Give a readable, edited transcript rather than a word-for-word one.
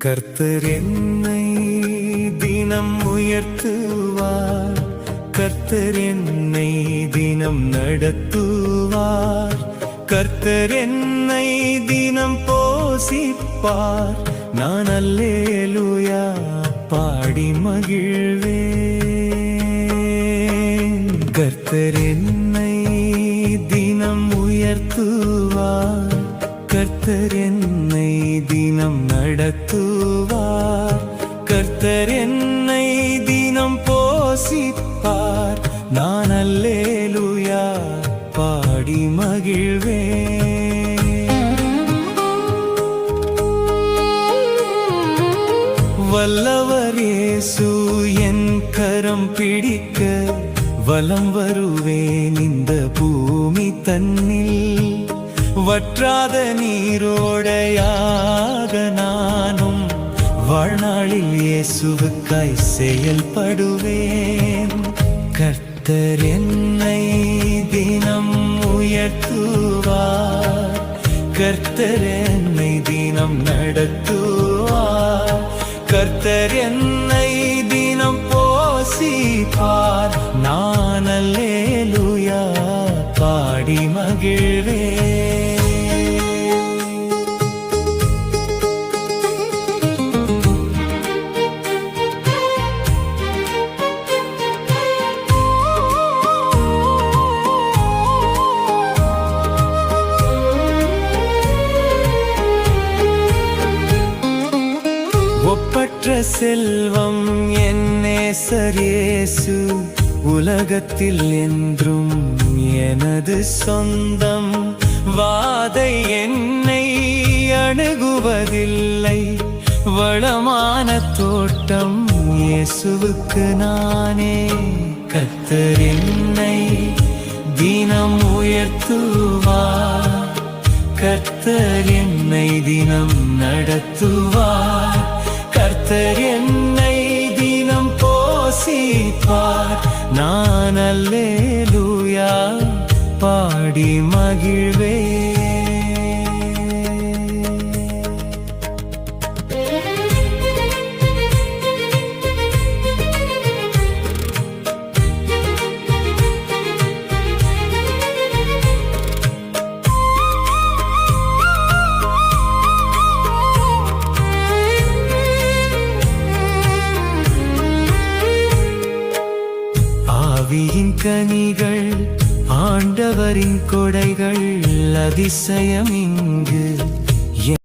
கர்த்தர் என்னை தினம் உயர்த்துவார், கர்த்தர் என்னை தினம் நடத்துவார், கர்த்தர் என்னை தினம் போஷிப்பார். நான் அல்லேலூயா பாடி மகிழ்வேன். கர்த்தர் என்னை தினம் உயர்த்துவார், கர்த்தர் என்னை தினம் நடத்துவார், கர்த்தர் என்னை தினம் போஷிப்பார். நான் அல்லேலூயா பாடி மகிழ்வேன். வல்லவர் இயேசு என் கரம் பிடிக்க வலம் வருவேன் இந்த பூமி தன்னில். வற்றாத நீரோடையாக நானும் வாழ்நாளில் இயேசுவுக்காய் செயல்படுவேன். கர்த்தர் என்னை தினம் உயர்த்துவார், கர்த்தர் என்னை தினம் நடத்துவார், கர்த்தர் என்னை தினம் போஷிப்பார். நான் அல்லேலூயா பாடி மகிழ்வேன். ஒப்பற்ற செல்வம் என் நேசர் இயேசு, உலகத்தில் என்றும் எனது சொந்தம். வாதை என்னை அணுகுவதில்லை, வளமான தோட்டம் இயேசுவுக்கு நானே. கர்த்தர் என்னை தினம் உயர்த்துவார், கர்த்தர் என்னை தினம் நடத்துவார், கர்த்தர் என்னை தினம் போஷிப்பார். நான் அல்லேலூயா பாடி மகிழ்வேன். ஆவியின் கனிகள் ஆண்டவரின் கொடைகள், அதிசயம் இங்கு